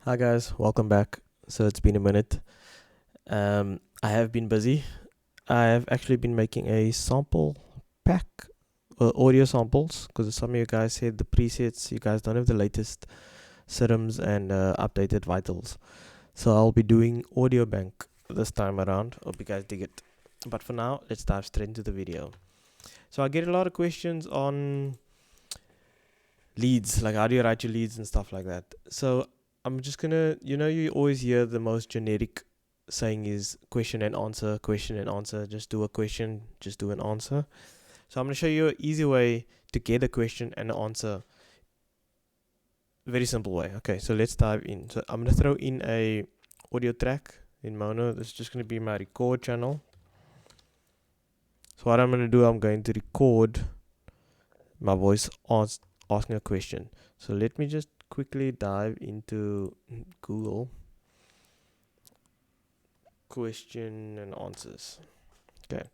Hi guys, welcome back. So it's been a minute. I have been busy. I have actually been making a sample pack, audio samples, because some of you guys said the presets. You guys don't have the latest serums and updated vitals. So I'll be doing audio bank this time around. Hope you guys dig it. But for now, let's dive straight into the video. So I get a lot of questions on leads, like how do you write your leads and stuff like that. So I'm just gonna, you always hear the most generic saying is question and answer, question and answer. Just do a question, just do an answer. So I'm gonna show you an easy way to get a question and an answer. Very simple way. Okay, so let's dive in. So I'm gonna throw in a audio track in mono. This is just gonna be my record channel. So what I'm gonna do, I'm going to record my voice asking a question. So let me just quickly dive into Google question and answers. Okay,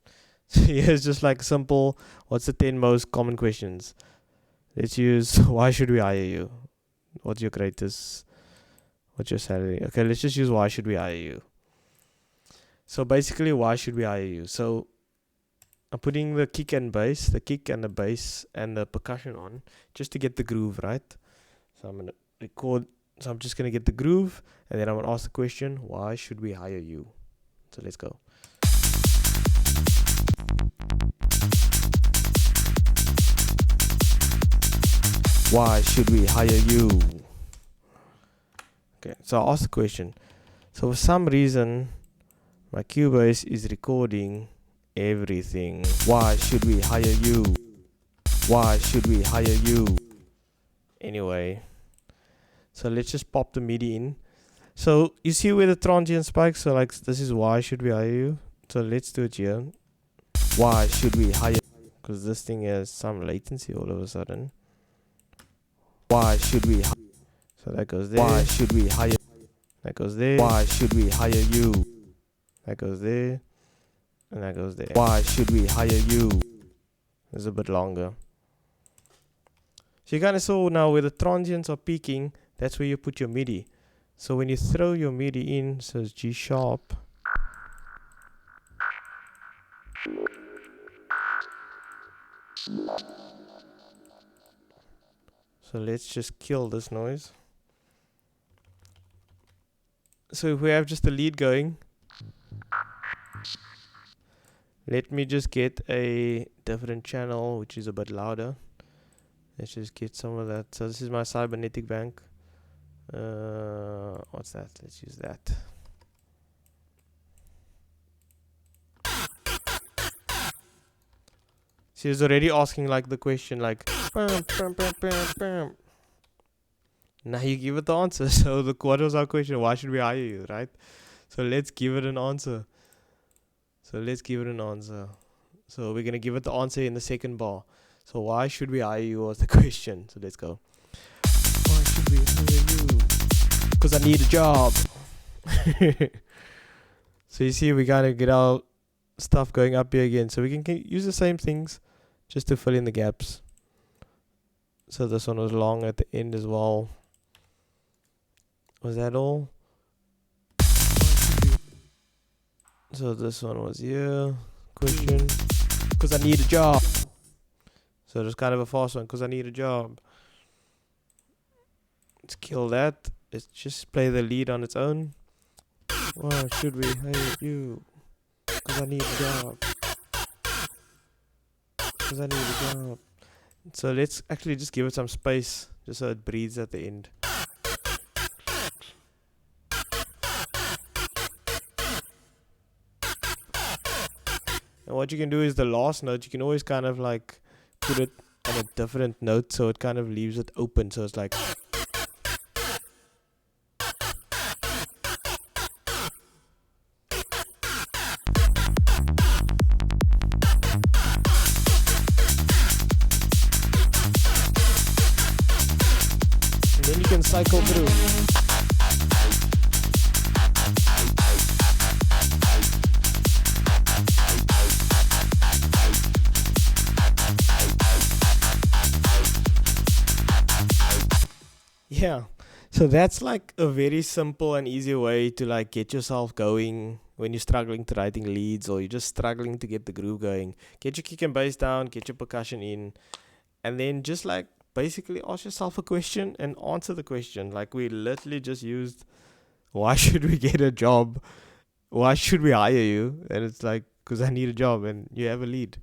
so here's just like simple, what's the 10 most common questions? Let's use why should we hire you? What's your greatest, what's your salary? Okay, let's just use why should we hire you. So basically, why should we hire you? So I'm putting the kick and the bass and the percussion on just to get the groove right. So I'm gonna record. So I'm just gonna get the groove, and then I'm gonna ask the question: why should we hire you? So let's go. Why should we hire you? Okay, so I asked the question. So for some reason, my Cubase is recording everything. Why should we hire you? Why should we hire you? Anyway, so let's just pop the MIDI in. So you see where the transient spikes? So like this is why should we hire you? So let's do it here. Why should we hire? Because this thing has some latency all of a sudden. Why should we? So that goes there. Why should we hire? That goes there. Why should we hire you? That goes there. And that goes there. Why should we hire you? It's a bit longer. So you kind of saw now where the transients are peaking, that's where you put your MIDI. So when you throw your MIDI in, so it's G sharp. So let's just kill this noise. So if we have just the lead going, let me just get a different channel which is a bit louder. Let's just get some of that. So this is my cybernetic bank. What's that? Let's use that. See, it's already asking like the question like bam, bam, bam, bam, bam. Now you give it the answer. So what was our question? Why should we hire you, right? So let's give it an answer. So we're gonna give it the answer in the second bar. So why should we hire you was the question. So let's go. Why should we hire you? Because I need a job. So you see we gotta get our stuff going up here again. So we can use the same things just to fill in the gaps. So this one was long at the end as well. Was that all? So this one was here. Question. Because I need a job. So it's kind of a fast one. Because I need a job. Let's kill that. Let's just play the lead on its own. Why should we hire you? Because I need a job. Because I need a job. So let's actually just give it some space. Just so it breathes at the end. And what you can do is the last note, you can always kind of like put it on a different note, so it kind of leaves it open. So it's like. And then you can cycle through. Yeah, So that's like a very simple and easy way to like get yourself going when you're struggling to writing leads or you're just struggling to get the groove going. Get your kick and bass down, get your percussion in, and then just like basically ask yourself a question and answer the question. Like we literally just used, why should we get a job? Why should we hire you? And it's like, because I need a job and you have a lead.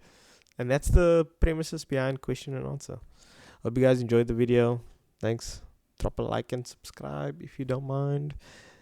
And that's the premises behind question and answer. Hope you guys enjoyed the video. Thanks. Drop a like and subscribe if you don't mind.